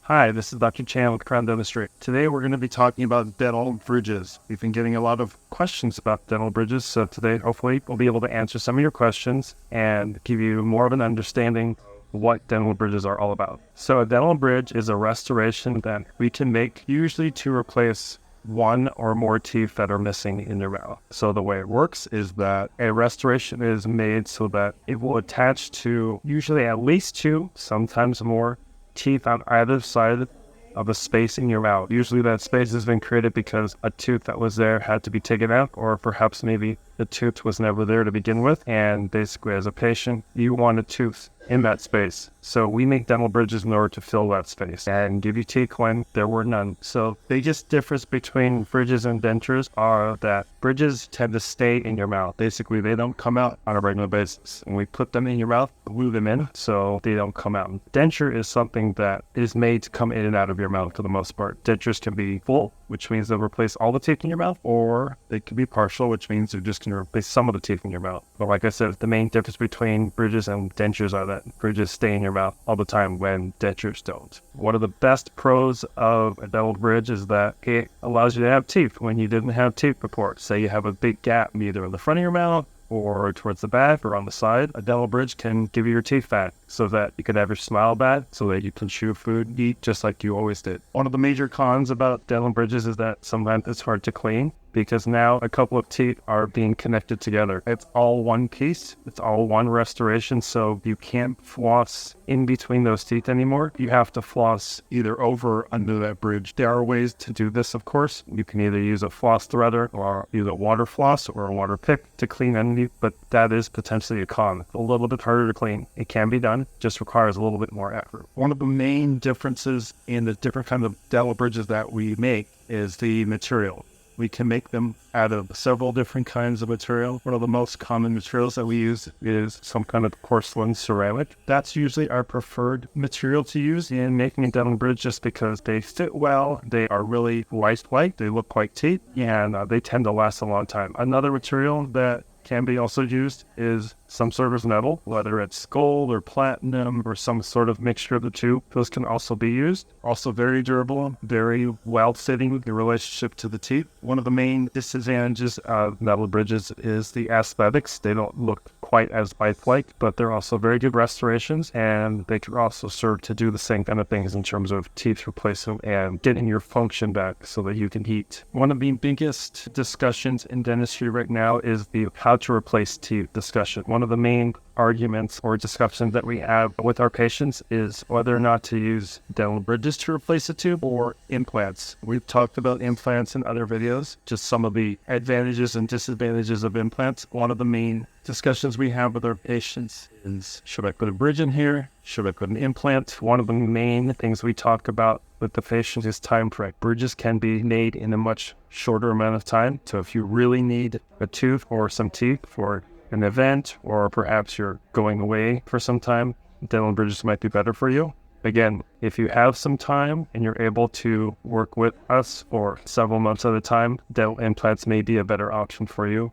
Hi, this is Dr. Chan with Crown Dentistry. Today we're going to be talking about dental bridges. We've been getting a lot of questions about dental bridges, so today hopefully we'll be able to answer some of your questions and give you more of an understanding of what dental bridges are all about. So a dental bridge is a restoration that we can make usually to replace one or more teeth that are missing in your mouth. So the way it works is that a restoration is made so that it will attach to usually at least two, sometimes more, teeth on either side of a space in your mouth. Usually that space has been created because a tooth that was there had to be taken out, or perhaps maybe the tooth was never there to begin with, and basically as a patient, you want a tooth in that space. So we make dental bridges in order to fill that space and give you teeth when there were none. So biggest difference between bridges and dentures are that bridges tend to stay in your mouth. Basically, they don't come out on a regular basis. And we put them in your mouth, glue them in, so they don't come out. Denture is something that is made to come in and out of your mouth for the most part. Dentures can be full, which means they'll replace all the teeth in your mouth, or they can be partial, which means they're just going to replace some of the teeth in your mouth. But like I said, the main difference between bridges and dentures are that bridges stay in your mouth all the time when dentures don't. One of the best pros of a dental bridge is that it allows you to have teeth when you didn't have teeth before. Say you have a big gap either in the front of your mouth or towards the back or on the side. A dental bridge can give you your teeth back so that you can have your smile back, so that you can chew food, eat just like you always did. One of the major cons about dental bridges is that sometimes it's hard to clean because now a couple of teeth are being connected together. It's all one piece. It's all one restoration, so you can't floss in between those teeth anymore. You have to floss either over or under that bridge. There are ways to do this, of course. You can either use a floss threader or use a water floss or a water pick to clean underneath, but that is potentially a con. It's a little bit harder to clean. It can be done, just requires a little bit more effort. One of the main differences in the different kinds of dental bridges that we make is the material. We can make them out of several different kinds of material. One of the most common materials that we use is some kind of porcelain ceramic. That's usually our preferred material to use in making a dental bridge just because they fit well, they are really lifelike, they look like teeth, and they tend to last a long time. Another material that can be also used is some sort of metal, whether it's gold or platinum or some sort of mixture of the two. Those can also be used. Also very durable, very well fitting in relationship to the teeth. One of the main disadvantages of metal bridges is the aesthetics. They don't look quite as lifelike, but they're also very good restorations, and they can also serve to do the same kind of things in terms of teeth replacement and getting your function back so that you can eat. One of the biggest discussions in dentistry right now is the how to replace teeth discussion. One of the main arguments or discussions that we have with our patients is whether or not to use dental bridges to replace a tooth or implants. We've talked about implants in other videos, just some of the advantages and disadvantages of implants. One of the main discussions we have with our patients is, should I put a bridge in here? Should I put an implant? One of the main things we talk about with the patient is time frame. Bridges can be made in a much shorter amount of time. So if you really need a tooth or some teeth for an event, or perhaps you're going away for some time, dental bridges might be better for you. Again, if you have some time and you're able to work with us for several months at a time, dental implants may be a better option for you.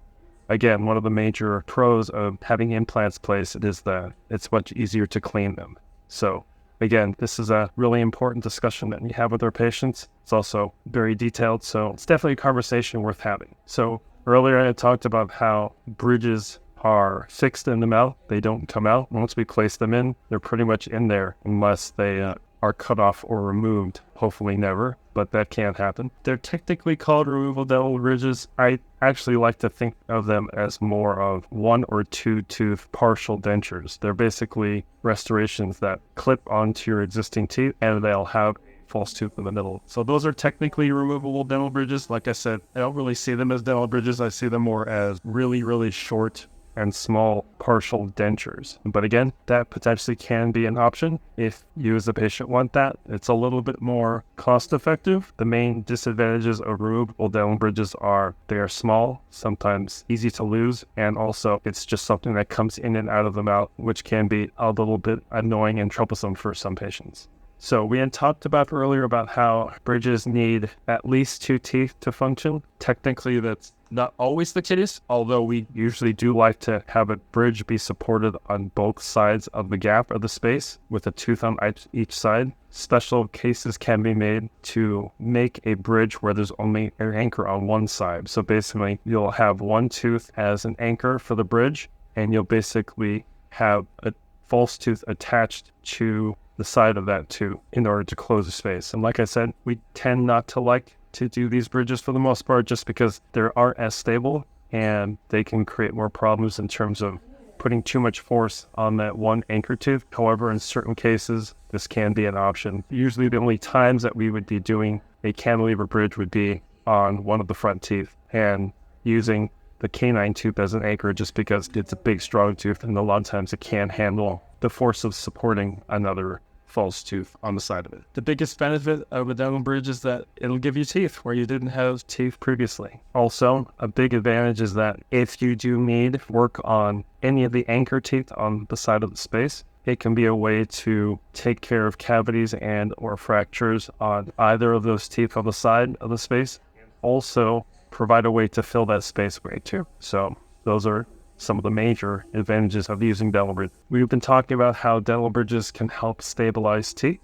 Again, one of the major pros of having implants placed is that it's much easier to clean them. So again, this is a really important discussion that we have with our patients. It's also very detailed, so it's definitely a conversation worth having. So earlier I talked about how bridges are fixed in the mouth. They don't come out. Once we place them in, they're pretty much in there unless they are cut off or removed. Hopefully never, but that can happen. They're technically called removable dental bridges. I actually like to think of them as more of one or two tooth partial dentures. They're basically restorations that clip onto your existing teeth, and they'll have false tooth in the middle. So those are technically removable dental bridges. Like I said, I don't really see them as dental bridges. I see them more as really, really short and small partial dentures. But again, that potentially can be an option if you as a patient want that. It's a little bit more cost effective. The main disadvantages of removable dental bridges are they are small, sometimes easy to lose, and also it's just something that comes in and out of the mouth, which can be a little bit annoying and troublesome for some patients. So we had talked about earlier about how bridges need at least 2 teeth to function. Technically, that's not always the case, although we usually do like to have a bridge be supported on both sides of the gap or the space with a tooth on each side. Special cases can be made to make a bridge where there's only an anchor on one side. So basically, you'll have one tooth as an anchor for the bridge, and you'll basically have a false tooth attached to the side of that tooth in order to close the space. And like I said, we tend not to like to do these bridges for the most part just because they aren't as stable and they can create more problems in terms of putting too much force on that one anchor tooth. However, in certain cases, this can be an option. Usually the only times that we would be doing a cantilever bridge would be on one of the front teeth and using the canine tooth as an anchor just because it's a big, strong tooth, and a lot of times it can't handle the force of supporting another false tooth on the side of it. The biggest benefit of a dental bridge is that it'll give you teeth where you didn't have teeth previously. Also, a big advantage is that if you do need work on any of the anchor teeth on the side of the space, it can be a way to take care of cavities and or fractures on either of those teeth on the side of the space. Also, provide a way to fill that space great too. So those are some of the major advantages of using dental bridge. We've been talking about how dental bridges can help stabilize teeth.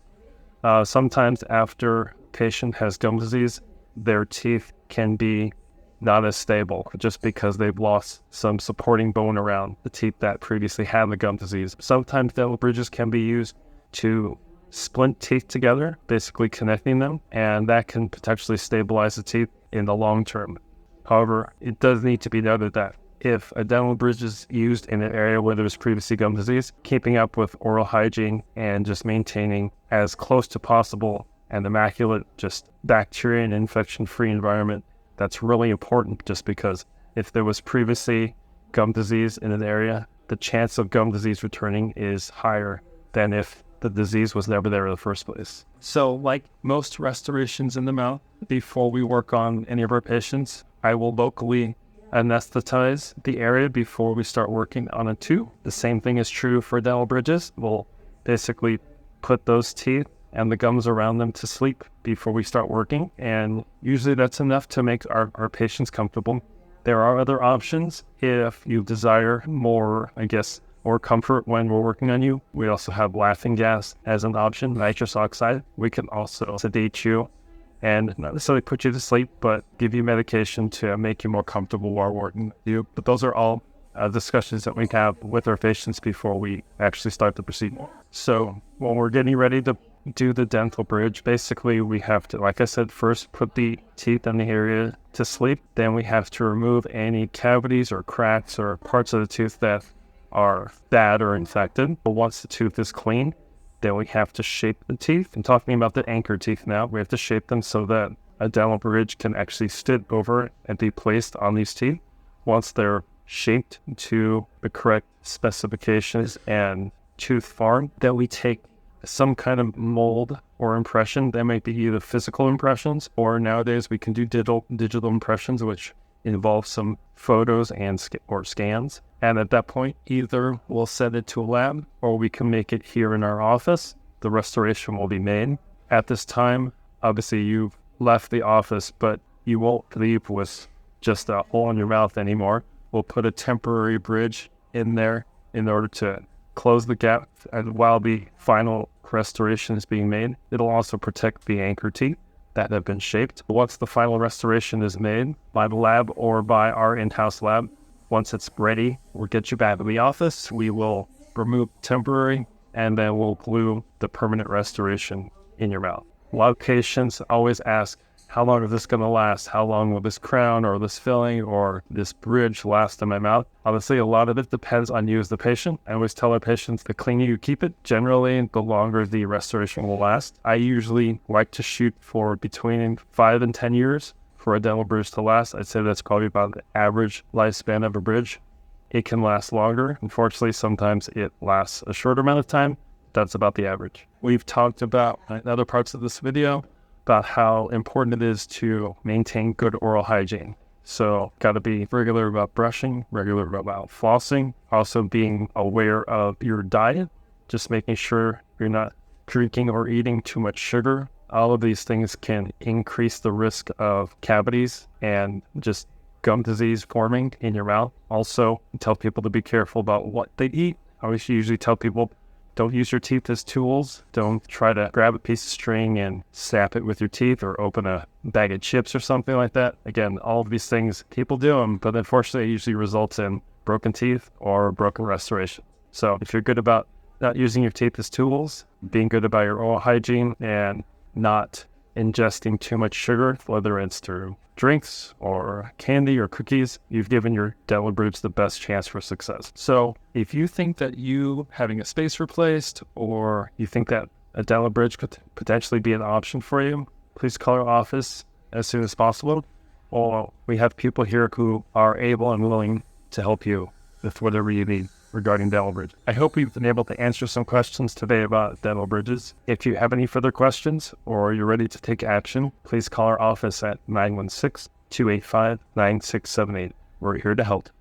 Sometimes after a patient has gum disease, their teeth can be not as stable just because they've lost some supporting bone around the teeth that previously had the gum disease. Sometimes dental bridges can be used to splint teeth together, basically connecting them, and that can potentially stabilize the teeth in the long term. However, it does need to be noted that if a dental bridge is used in an area where there was previously gum disease, keeping up with oral hygiene and just maintaining as close to possible an immaculate, just bacteria and infection-free environment, that's really important just because if there was previously gum disease in an area, the chance of gum disease returning is higher than if the disease was never there in the first place. So like most restorations in the mouth, before we work on any of our patients, I will locally anesthetize the area before we start working on a tooth. The same thing is true for dental bridges. We'll basically put those teeth and the gums around them to sleep before we start working, and usually that's enough to make our patients comfortable. There are other options if you desire more, more comfort when we're working on you. We also have laughing gas as an option, nitrous oxide. We can also sedate you and not necessarily put you to sleep, but give you medication to make you more comfortable while working with you. But those are all discussions that we have with our patients before we actually start the procedure. So when we're getting ready to do the dental bridge, basically we have to, like I said, first put the teeth in the area to sleep. Then we have to remove any cavities or cracks or parts of the tooth that are bad or infected. But once the tooth is clean, then we have to shape the teeth. I'm talking about the anchor teeth now. We have to shape them so that a dental bridge can actually sit over it and be placed on these teeth. Once they're shaped to the correct specifications and tooth form, then we take some kind of mold or impression. That might be either physical impressions, or nowadays we can do digital impressions, which involve some photos and or scans. And at that point, either we'll send it to a lab or we can make it here in our office. The restoration will be made. At this time, obviously you've left the office, but you won't leave with just a hole in your mouth anymore. We'll put a temporary bridge in there in order to close the gap, and while the final restoration is being made, it'll also protect the anchor teeth that have been shaped. Once the final restoration is made by the lab or by our in-house lab, once it's ready, we'll get you back to the office. We will remove temporary, and then we'll glue the permanent restoration in your mouth. A lot of patients always ask, how long is this going to last? How long will this crown or this filling or this bridge last in my mouth? Obviously, a lot of it depends on you as the patient. I always tell our patients, the cleaner you keep it, generally, the longer the restoration will last. I usually like to shoot for between 5 and 10 years for a dental bridge to last. I'd say that's probably about the average lifespan of a bridge. It can last longer. Unfortunately, sometimes it lasts a shorter amount of time. That's about the average. We've talked about in other parts of this video about how important it is to maintain good oral hygiene. So got to be regular about brushing, regular about flossing, also being aware of your diet, just making sure you're not drinking or eating too much sugar. All of these things can increase the risk of cavities and just gum disease forming in your mouth. Also, tell people to be careful about what they eat. I always usually tell people, don't use your teeth as tools. Don't try to grab a piece of string and sap it with your teeth or open a bag of chips or something like that. Again, all of these things, people do them, but unfortunately it usually results in broken teeth or broken restoration. So if you're good about not using your teeth as tools, being good about your oral hygiene, and not ingesting too much sugar, whether it's through drinks or candy or cookies, you've given your dental bridge the best chance for success. So if you think that you having a space replaced, or you think that a dental bridge could potentially be an option for you, please call our office as soon as possible. Or we have people here who are able and willing to help you with whatever you need regarding dental bridge. I hope we've been able to answer some questions today about dental bridges. If you have any further questions or you're ready to take action, please call our office at 916-285-9678. We're here to help.